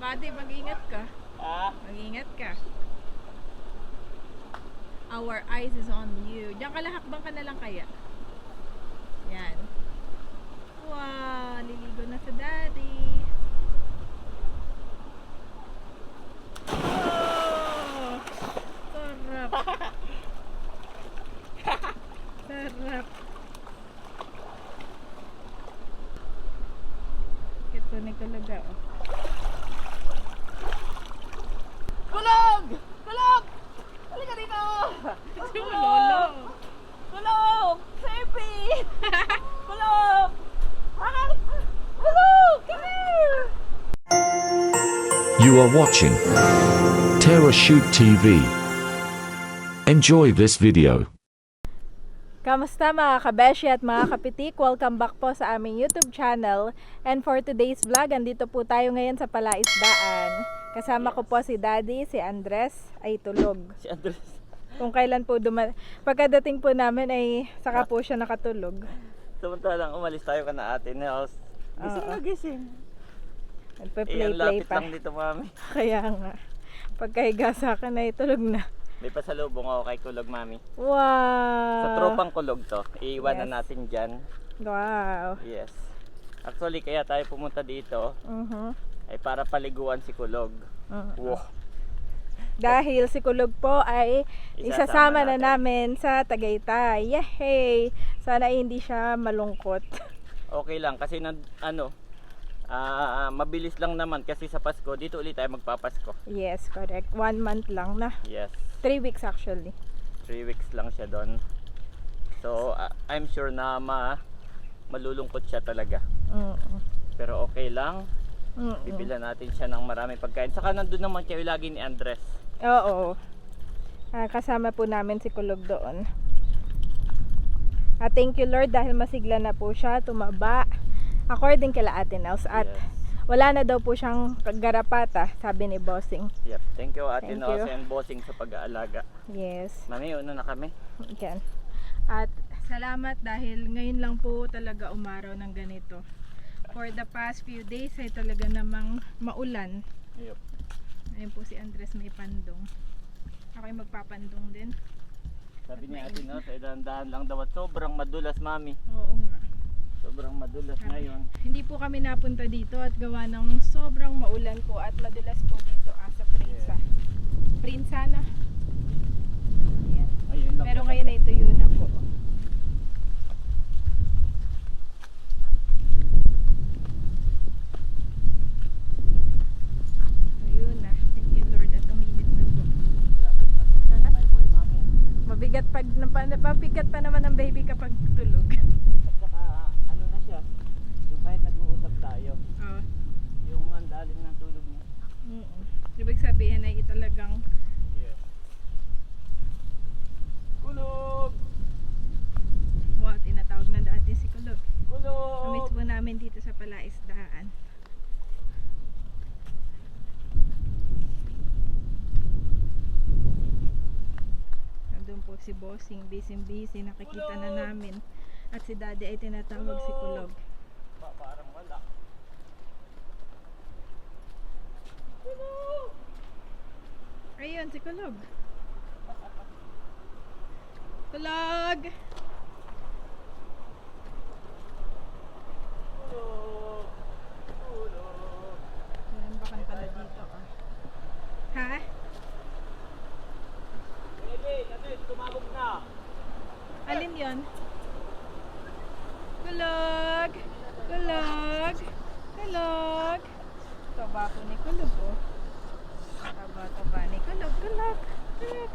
Buddy, mag-ingat ka. Ah? Mag-ingat ka. Our eyes is on you. Diyan ka lahakbang ka na lang kaya. Yan. Wow, liligo na sa daddy. Oh, sarap. Sarap. Ito ni Kalaga, oh. Kulog! Kulog! Halika dito! Si Lolo. Kulog! Sepi! Kulog! Hi! Kulog! Come here! You are watching Terra Shoot TV. Enjoy this video. Kamusta mga kabeshi at mga kapitik? Welcome back po sa aming YouTube channel. And for today's vlog, andito po tayo ngayon sa Palaisdaan. Kasama ko po si Daddy, si Andres ay tulog. Si Andres. Kung kailan po pagkadating po namin ay saka po siya nakatulog. Samantalang umalis tayo ka na ate na house. Gising na gising. Nagpe-play-play lapit pa. lang dito mami. Kaya nga, pagkahiga sa akin ay tulog na. May pasalubong ako kay Kulog mami. Wow! Sa tropang Kulog to. Iiwan na Yes. natin dyan. Wow! Yes. Actually kaya tayo pumunta dito ay para paliguan si Kulog. Wow. Dahil si Kulog po ay isasama na namin sa Tagaytay. Yay! Sana ay hindi siya malungkot. Okay lang kasi mabilis lang naman kasi sa Pasko dito ulit tayo magpapasko. Yes, correct. 1 month lang na. Yes. 3 weeks actually. 3 weeks lang siya doon. So I'm sure na malulungkot siya talaga. Pero okay lang. Bibilan natin siya ng maraming pagkain. Saka nandun naman kayo lagi ni Andres. Oo. Kasama po namin si Kulog doon. Thank you Lord dahil masigla na po siya, tumaba. According kila Ate Nels. At wala na daw po siyang garapata, sabi ni Bossing. Yep. Thank you Ate Thank Nos you. and Bossing sa pag-aalaga. Yes. Mami, una na kami. Yan. At salamat dahil ngayon lang po talaga umaraw ng ganito. For the past few days ay talaga namang maulan. Yep. Ayun po si Andres may pandong. Ako ay magpapandong din. Sabi niya Ate Nos, ay dahan-dahan lang daw at sobrang madulas mami. Oo nga. Sobrang madulas ngayon. Hindi po kami napunta dito at gawa ng sobrang maulan po at madulas po dito sa Prinsa. Prinsa na. Ayan. Ayun lang. Pero ngayon ay tuyo na po. Tuyo na. Thank you Lord at uminit na po. My boy mami. Mabigat mabigat pa naman ang baby kapag tulog. At saka ano na siya, yung kahit nag-uusap tayo, Oh. yung ang lalim ng tulog niya. Ibig sabihin ay talagang Yes. Kulog! wow, tinatawag na dati si Kulog. Kulog! Namiss po namin dito sa Palaisdaan. Nandun po si Bossing, busy, nakikita na namin. At si Daddy ay tinatawag si Kulog. Parang wala. Ayun, si Kulog. Kulog! Kulog! Kulog! Ayan, bakan pala dito. Ha? Baby, ano yun? Tumabog na. Alin yon? Kulog! Kulog! Kulog! Taba po ni Kulog, oh. Taba ni Kulog. Kulog! Kulog!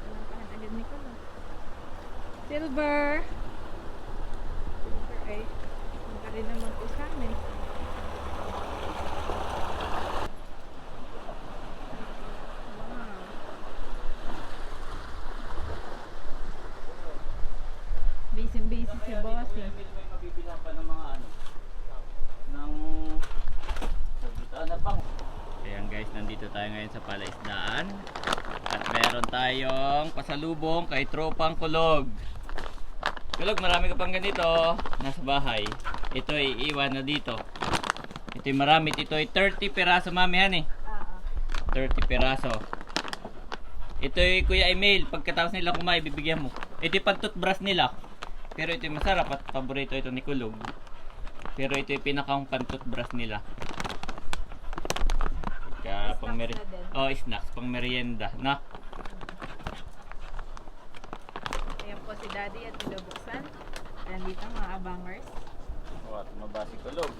Kalampahan agad ni Kulog. Silver! Silver ay punta rin naman po sa amin. Wow! Busy si Bossing. May mabibilang pa ng mga ng pang. Ayan guys, nandito tayo ngayon sa Palaisdaan. At meron tayong pasalubong kay Tropang Kulog. Kulog, marami ka pang ganito nasa bahay. Ito ay iwan na dito. Ito yung marami. Ito ay 30 peraso mami han eh. 30 peraso. Ito ay Kuya Emil. Pagkatapos nila kumain, bibigyan mo. Ito yung pantutbrush nila. Pero ito yung masarap at paborito ito ni Kulog. Pero ito yung pinakang pantutbrush nila. Pang snacks, pang merienda. Na? Ayan po si Daddy at binubuksan. Nandito mga abangers. Wow, tumaba si Kulog.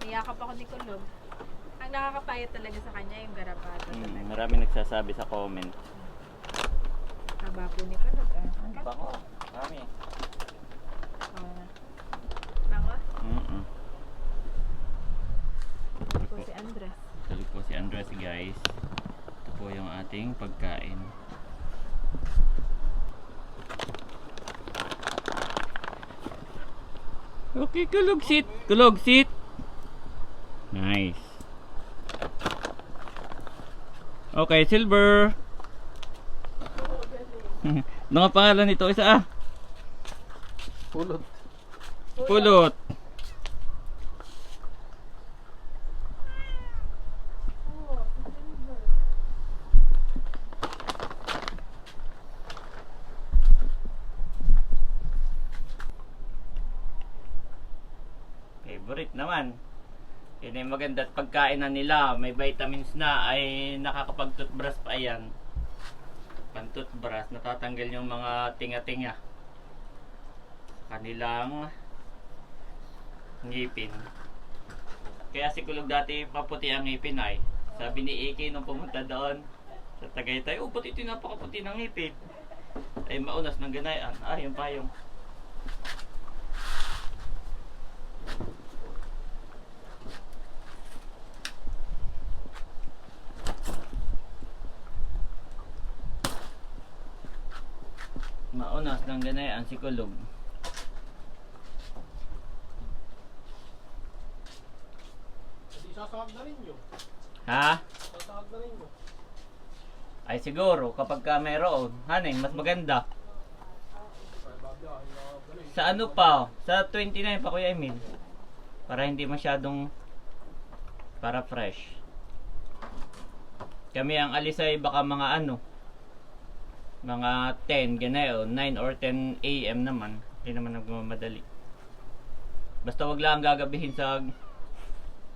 Niyakap ako ni Kulog. Ang nakakapayat talaga sa kanya yung garapato talaga. Marami nagsasabi sa comment. Haba po ni Kulog. Bango. Marami. Bango? Ito Po si Andres. Tulog po si Andres guys. Ito po yung ating pagkain. Okay, Kulog sit. Kulog sit. Nice. Okay, Silver. Ano nga pangalan nito? Isa ah. Pulot. Pulot. Favorite naman. Yun ay maganda at pagkain na nila. May vitamins na ay nakakapag-toothbrush pa yan. Pan-toothbrush. Natatanggal yung mga tinga-tinga sa kanilang ngipin. Kaya si Kulog dati paputi ang ngipin ay. Sabi ni Iki nung pumunta doon sa Tagaytay, oh ba't ito napakaputi ng ngipin? Ay maunas ng ganayan. Ah, yung payong. Maunas ng ganayan si Kulog. Hindi sasahag na rin yun. Ha? Sasahag na rin yun. Ay siguro kapag ka mayroon, haning mas maganda. Sa ano pa? Sa 29 pa Kuya Emil. Para hindi masyadong para fresh. Kami ang alis ay baka mga ano, mga 10 ganayon, 9 or 10 AM naman. Hindi naman nagmamadali. Basta wag lang gagabihin sa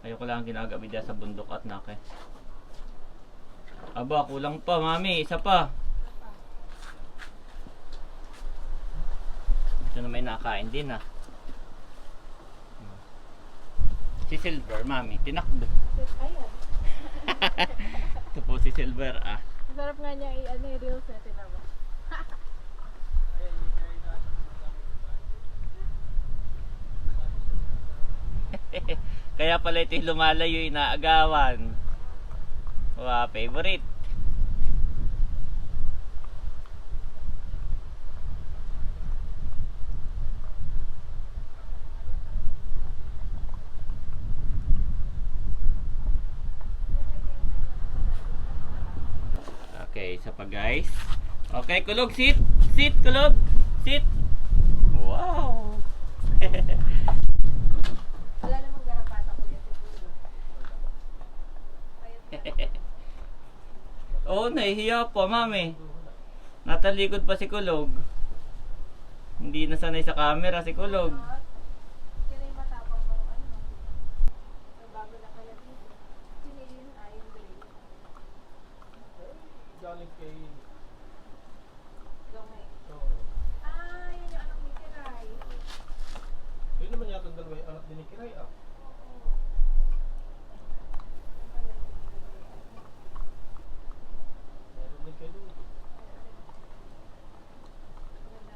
ayoko lang ginagabi dyan sa bundok at nake. Aba, kulang pa mami, isa pa. Ito na may nakain din ah. Si Silver, mami, tinakbo. Ayan. Ito po si Silver ah. Masarap nga niya i-reels natin naman. Kaya pala ito yung lumalayo yung inaagawan. Wow, favorite. Okay, isa pa guys. Okay, Kulog, sit. Sit, Kulog. Sit. Wow. Wala namang garapata ko yan. Oo, nahihiya pa, mami. Natalikod pa si Kulog. Hindi na sanay sa camera si Kulog. Kaya yung matapang mo ano. May bago na kaya dito. Sinilin ayong grade. Galing kay... Gawin. So, Yun yung anak ni Kiray. yun naman yata ang dalawa yung anak din ni Kiray ah. Meron din kay Lulu.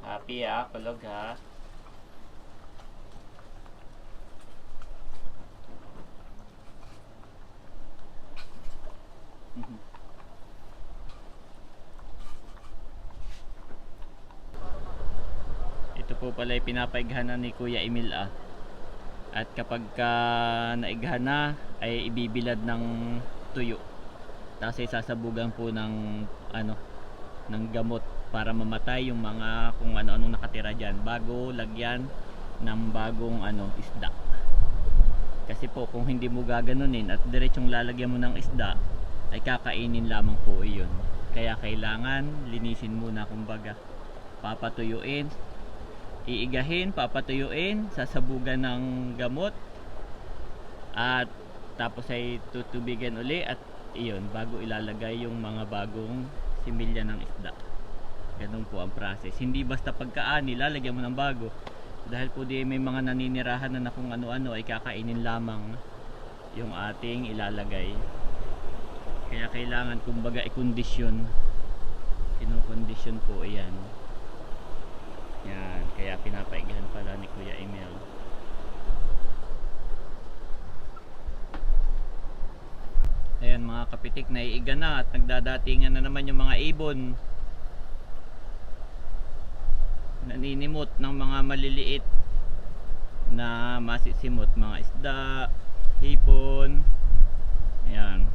Happy ah, Kulog ha. Ito po pala ay pinapaighanan ni Kuya Emil ah. At kapag ka naighan na ay ibibilad ng tuyo. Tapos ay sasabugan po ng ano, ng gamot para mamatay yung mga kung ano-anong nakatira diyan bago lagyan ng bagong ano isda. Kasi po kung hindi mo gaganunin at diretsong lalagyan mo ng isda, ay kakainin lamang po iyon. Kaya kailangan linisin muna, kumbaga. Papatuyuin, iigahin, papatuyuin, sasabugan ng gamot, at tapos ay tutubigan uli, at iyon, bago ilalagay yung mga bagong similya ng isda. Ganun po ang process. Hindi basta pagkaani, lalagyan mo ng bago. Dahil po di may mga naninirahan na kung ano-ano ay kakainin lamang yung ating ilalagay. Kaya kailangan kumbaga i-kondisyon. Kinokondisyon po iyan. Yan, kaya pinapaigahan pala ni Kuya Emil. Ayan mga kapitik, naiiga na at nagdadatingan na naman yung mga ibon. Naninimot ng mga maliliit na masisimot, mga isda, hipon. Ayan.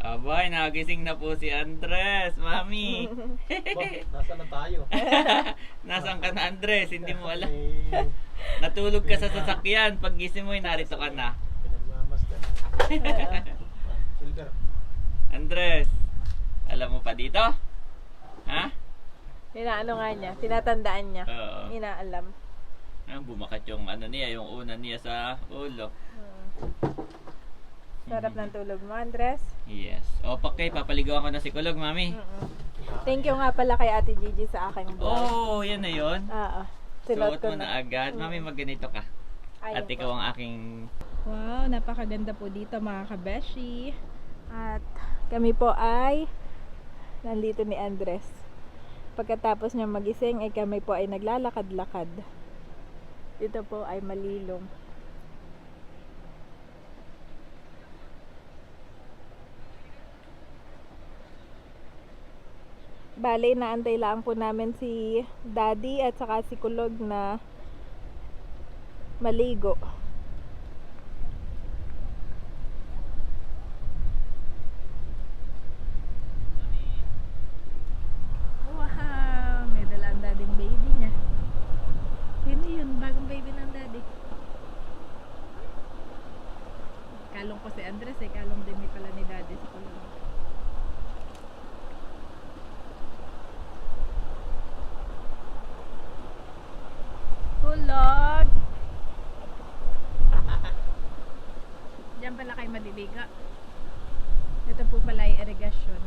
Abay, nagising na po si Andres, Mami. Nasa na tayo? Nasaan ka na, Andres? Hindi mo alam. Eh, Natulog ka sa sasakyan. Pag gising mo, narito ka na. pinagmamasdan. Silver. Andres, alam mo pa dito? Ha? Inaano nga niya, tinatandaan niya. Oo. Inaalam. Bumakat yung ano niya, yung una niya sa ulo. Sarap ng tulog mo, Andres. Yes. O, pakay, papaligawan ko na si Kulog, Mami. Thank you nga pala kay Ate Gigi sa aking vlog. Oh, yan na yun. Oo. Sinot Suot ko mo na agad. Mami, magganito ka. Ayun At po. ikaw ang aking... Wow, napakaganda po dito mga kabeshi. At kami po ay nandito ni Andres. Pagkatapos niya magising ay kami po ay naglalakad-lakad. Dito po ay malilom. Bale, naantay lang po namin si Daddy at saka si Kulog na maligo. Wow! May dala ang dading baby niya. Sino yun? Bagong baby ng daddy. Kalong ko si Andres eh. Kalong din ni pala ni daddy si Kulog. Kulog! Diyan pala kayo maliligo. Ito po pala ay irigasyon.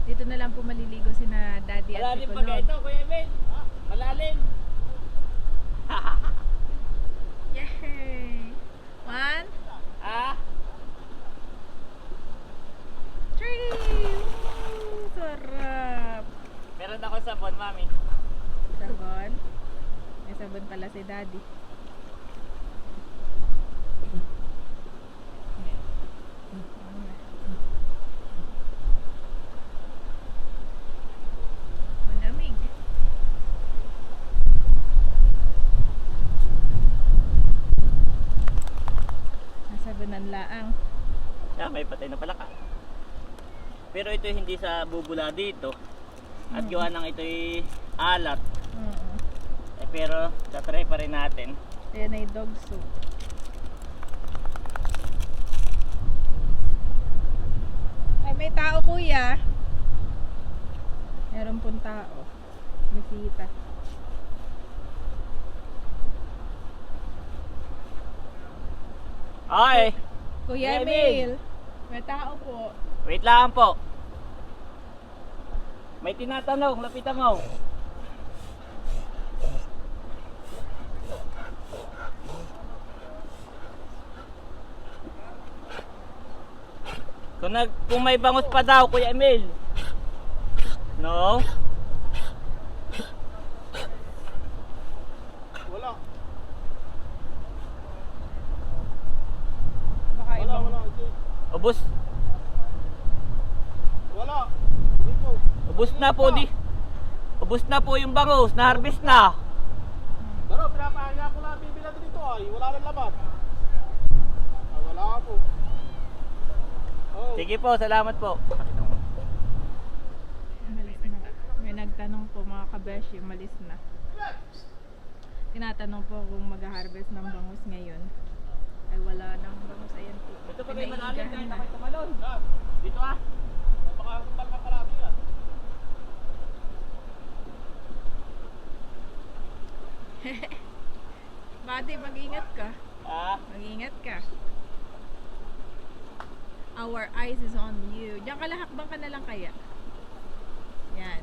Dito na lang po maliligo si na daddy at si Kulog. Kuya Emil. Malalim. Yay! 1, Ah? 3! Woo! Sarap! Meron ako sabon, Mami. Sabon. May sabon pala si daddy. Malamig. Nasabunan laang. May patay na pala ka. Pero ito hindi sa bubula dito. At gawa ng ito'y alat. Pero tatry pa rin natin. Ayan ay dog soup. Ay, may tao kuya. Meron pong tao. Bisita. Okay. Kuya Kuya Emil. May tao po. Wait lang po. May tinatanong, lapitan mo. Kung may bangus pa daw, Kuya Emil. No? Wala. Baka Wala, ibang... wala. Hindi. Ubus. Wala. Dito. Ubus na po di. Ubus na po yung bangus, na-harvest na. Pero pinapahinga ko lang bibila dito ay. Wala nang laman. Ah, wala po. Oh. Sige po, salamat po. Malis na. May nagtanong po mga kabeshi, malis na. Tinatanong po kung mag-harvest ng bangus ngayon. Ay wala nang bangus. Ayan po. Ito pa kayo malalim Pinaigahan kahit na. ako'y tumalon. Ah, Dito ah. napakakapal ka palagi ah. Buddy, mag-ingat ka. Ah, Mag-ingat ka. Our eyes is on you. Diyan ka lahakbang ka na lang kaya. Yan.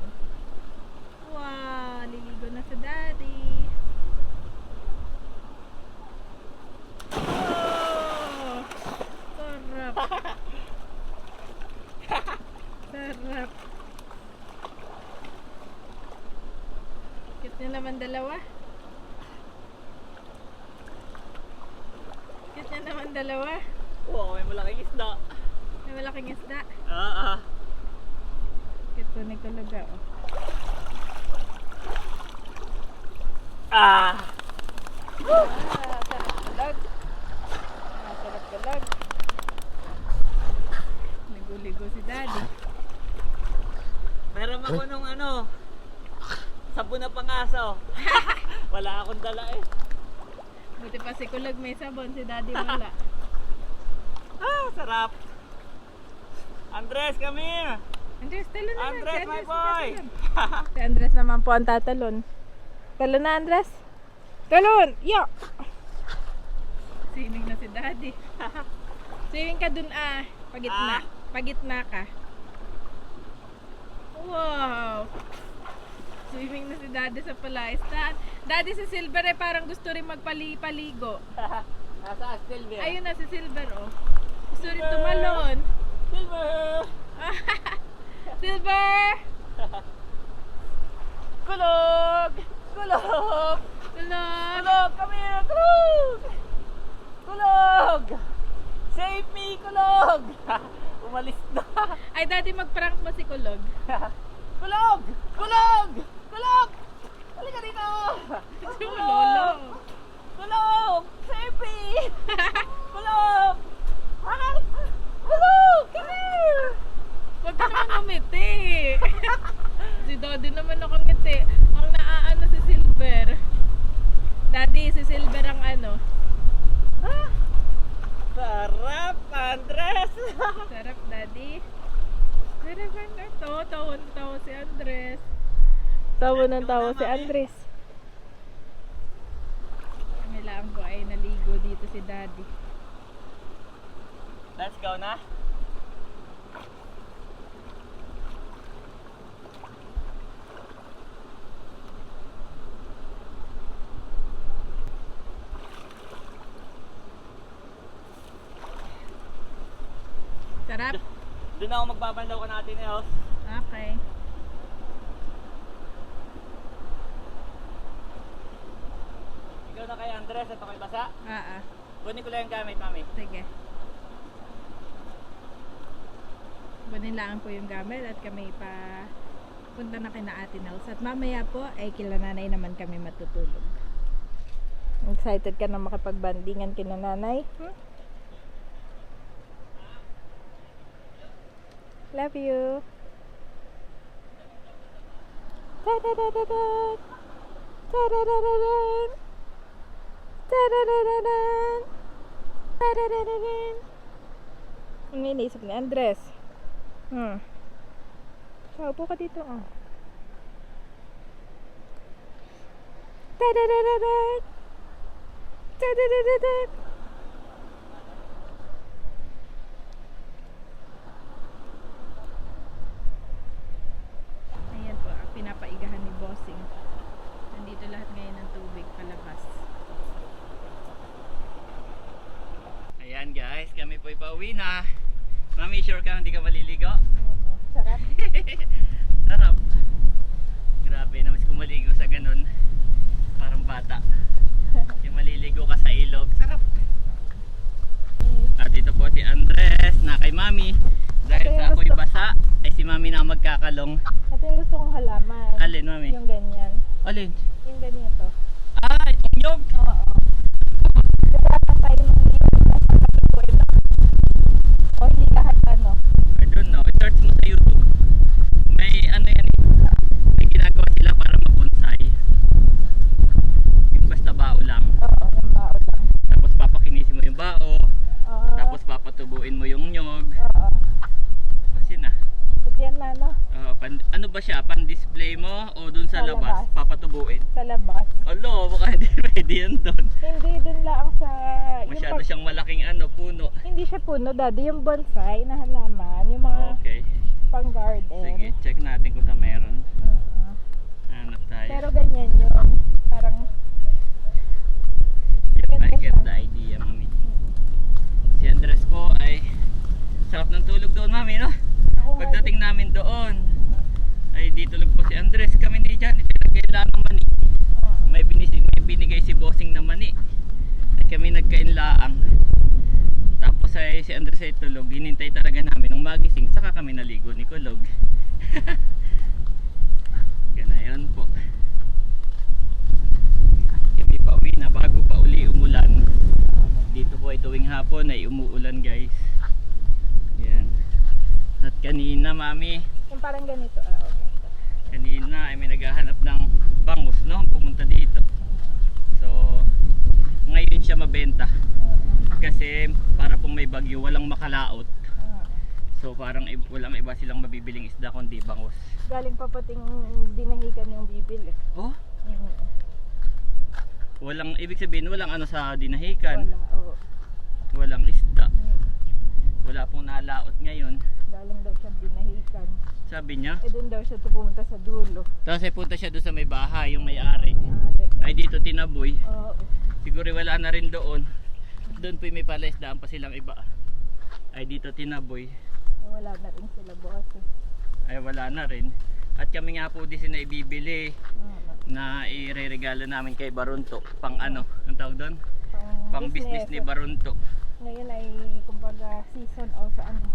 Wow, liligo na sa daddy. Oh, sarap. Sarap. Cute nyo naman dalawa. Cute nyo naman dalawa. wow, may malaking isda. May malaking isda. Ah, Cute po ni Kulaga, oh. ah. Sarap kalag. Sarap kalag. Ligo-ligo si daddy. Meron ako nung ano, sabon na pangaso. Wala akong dala eh. Buti pa si Kulag may sabon, si daddy wala. Ah, sarap. Andres, come here. Andres, talon naman. Andres, Si my boy. tatalon. Si Andres naman po ang tatalon. Talon na, Andres. Talon! Yo! Swimming na si daddy. Swimming ka dun ah. Pagitna. Ah. Pagitna ka. Wow! Swimming na si daddy sa palaistan. Daddy si Silver eh parang gusto rin magpaligo. Nasa Silver. Ayun na si Silver oh. Gusto rin tumalon. Silver! Silver! Kulog! Kulog! Kulog! Kulog! Come here! Kulog! Kulog! Save me, Kulog! Umalis na. Ay, daddy, mag-prank mo si Kulog. Kulog! Kulog! Kulog! Halika dito! Si Lolo. Kulog! Save me! Kulog! Ah! Kulog! Come here! Huwag ka naman umiti. Si daddy naman nakangiti. Ang naaano si Silver. Daddy, si Silver ang ano. Ah! Sarap, Andres! Sarap, daddy. Sarap, Andres. Tawa si Andres. Tawa ng tawa si Andres. Kami lang po ay naligo dito si daddy. Let's go na. Sarap? Doon ako magbabanlaw ka natin eh, oh. Okay. Ikaw na kay Andres at ako'y basa. Kunin ko lang yung gamit, mami. Sige. Bunin lang po yung gamit at kami pa punta na kina Ate Nels. At mamaya po ay kila nanay naman kami matutulog. Excited ka na makipag-bandingan kina nanay? Love you. Ta-da-da-da-da. Ta-da-da-da-da. Ta-da-da-da-da. Ta-da-da-da-da. Ang iniisip ni Andres. Upo ka dito, oh. Ta-da-da-da-da. Ta-da-da-da-da. Ayan po, ang pinapaigahan ni Bossing. Nandito lahat ngayon ng tubig palabas. Ayan guys, kami po'y pauwi na. Mami, sure ka hindi ka maliligo? Sarap. Sarap. Grabe, namiss ko maligo sa ganun. Parang bata. Yung maliligo ka sa ilog. Sarap. At ito po si Andres na kay Mami. Dahil sa ako'y basa, ay si Mami na ang magkakalong. Ito yung gusto kong halaman. Alin, Mami? Yung ganyan. Alin? Yung ganito. Ah, itong nyog. Oo. Dapat tayo ng o hindi kahit ano. I don't know. I-search mo sa YouTube. May ano yan eh. May ginagawa sila para mag-bonsai. Yung basta o dun sa Sa labas, labas. papatubuin? Sa labas. Alo, baka hindi pwede yun doon. Hindi dun lang sa... Masyado siyang malaking ano, puno. Hindi siya puno, daddy. Yung bonsai na halaman. Yung mga Okay. pang garden. Sige, check natin kung sa meron. Oo. Hanap tayo. Pero ganyan yun. Parang... I get the idea, mami. Si Andres po ay sarap ng tulog doon, mami, no? Pagdating namin doon, ay di tulog po si Andres. Kami ni Janet, nagkailangan ng mani. May binigay si Bossing na mani. Ay kami nagkainlaang. Tapos ay si Andres ay tulog. Hinintay talaga namin nung magising. Saka kami naligo ni Kulog. Ganayon po. Kami pa uwi na bago pa uli umulan. Dito po ay tuwing hapon ay umuulan, guys. Yan. At kanina, mami, Yung parang ganito. Ah, okay. kanina ay may naghahanap ng bangus, no? Pumunta dito. So, ngayon siya mabenta. Kasi para pong may bagyo, walang makalaot. So, parang walang iba silang mabibiling isda kundi bangus. Galing pa pating dinahigan yung bibili. Oh, walang, ibig sabihin, walang ano sa dinahikan. Wala, oo. Walang isda. Wala pong nalaot ngayon. Galing daw siya dinahigan. Sabi niya. Eh doon daw siya pumunta sa dulo. Tapos ay punta siya doon sa may bahay, yung may-ari. Ay dito tinaboy. Oo. Siguro wala na rin doon. Doon po may palaisdaan pa silang iba. Ay dito tinaboy. Wala na rin sila boss. Ay wala na rin. At kami nga po din na ibibili na ireregalo namin kay Barunto. Pang ano? Ang tawag doon? Pang business ni Barunto. Ngayon ay kumbaga season o sa ano.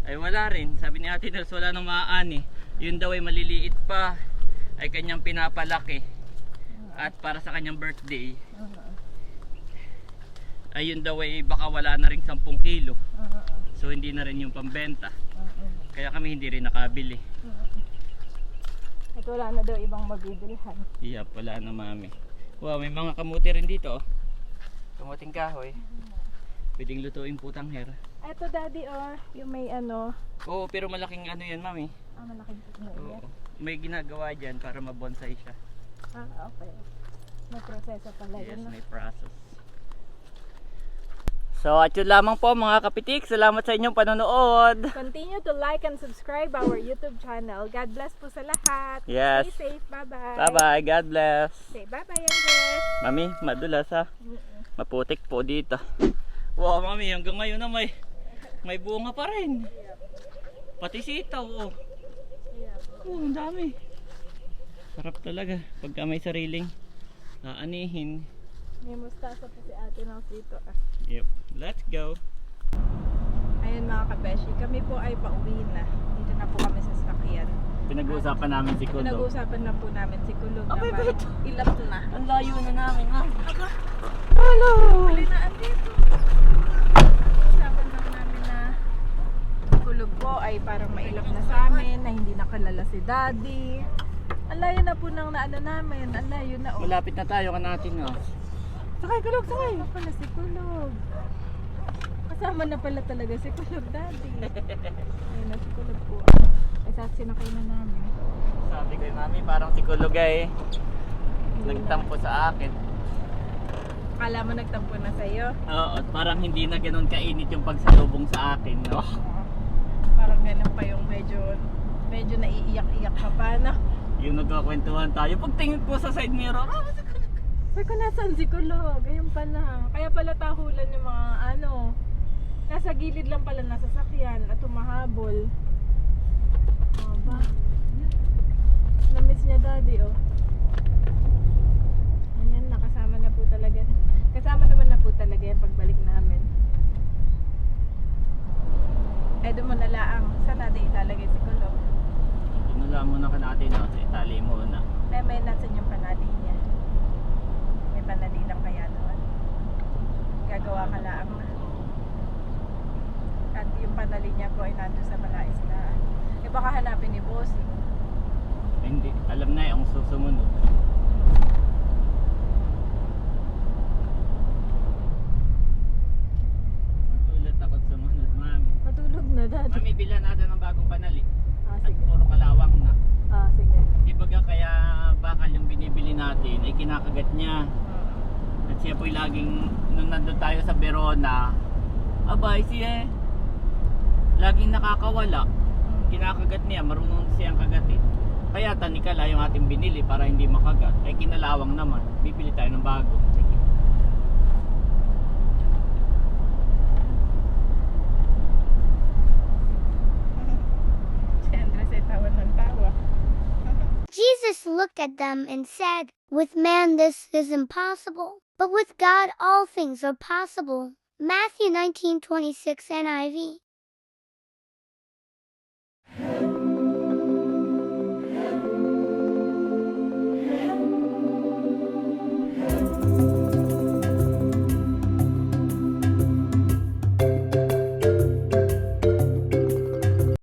Ay wala rin. Sabi ni Ate Nels wala nang maaani. Yun daw ay maliliit pa. Ay kanyang pinapalaki. At para sa kanyang birthday. Ayun daw ay baka wala na rin 10 kilo. So hindi na rin yung pambenta. Kaya kami hindi rin nakabili. At wala na daw ibang mabibilhan. Iya, wala na, mami. Wow, may mga kamuti rin dito. Oh. Kamuting kahoy. Pwedeng lutuin putang her. Eto daddy yung may ano. Oo, pero malaking ano yan, mami. Malaking putno Oo. yan. May ginagawa dyan para mabonsai siya. Okay. May proseso pala Yes, yun. may process. So, at yun lamang po mga kapitik. Salamat sa inyong panonood. Continue to like and subscribe our YouTube channel. God bless po sa lahat. Yes. Stay safe. Bye-bye. Bye-bye. God bless. Say bye-bye, Andres. Mami, madulas ha. Maputik po dito. Wow, mami, hanggang ngayon na may bunga pa rin. Pati sitaw, oh. Oh, ang dami. Sarap talaga pagka may sariling aanihin. May mustasa pa si ate ng dito. Yep, let's go. Ayun mga kabeshi, kami po ay pauwi na. Dito na po kami sa sakyan. Pinag-uusapan namin si Kulo. Pinag-uusapan na po namin si Kulog na Abay, parang ilap na. Ang layo na namin, ha? Hello! Huli na andito. Usapan lang namin na Kulog po ay parang mailap na sa amin, na hindi nakalala si Daddy. Ang layo na po nang naano namin. Ang layo na oh. Malapit na tayo ka natin, oh. Sakay, Kulog, sakay. Kasama pala si Kulog. Kasama na pala talaga si Kulog, Daddy. Ayun na si Kulog po. Ay sinakay na namin. Sabi ko, mami, parang si Kulog ay nagtampo sa akin. Akala mo nagtampo na sa'yo? Oo, at parang hindi na ganun kainit yung pagsalubong sa akin, no? Parang ganun pa yung medyo naiiyak-iyak ka pa, no? Yung nagkakwentuhan tayo. Pagtingin ko sa side mirror, si Kulog. Sabi ko, nasaan si Kulog? Ayun pala. Kaya pala tahulan yung mga ano. Nasa gilid lang pala nasa sakyan at humahabol. Ba? Namiss niya daddy, oh. Ayan, nakasama na po talaga. Kasama naman na po talaga yung pagbalik namin. Eh, doon mo na laang. Saan natin ilalagay si Kulog? Tinula muna ka natin, no? Sa itali muna. May nasan yung panali niya. May panali lang kaya doon. Gagawa ka laang na. At yung panali niya po ay nandun sa Malaisdaan. Eh baka hanapin ni Bossing. Hindi, alam na yung susunod. Matulad ako't sumunod, mami. Matulog na, Dad. Mami, bilan natin ng bagong panali. Ah, At sige. puro kalawang na. Sige. Ibaga kaya bakal yung binibili natin ay kinakagat niya. At siya po'y laging, nung nandun tayo sa Verona, abay siya laging nakakawala. Kinakagat niya, marunong siyang kagatin. Kaya tanikala yung ating binili para hindi makagat. Ay kinalawang naman, bibili tayo ng bago. Sige. Si Andres ay tawa ng tawa. Jesus looked at them and said, "With man this is impossible, but with God all things are possible." Matthew 19:26 NIV.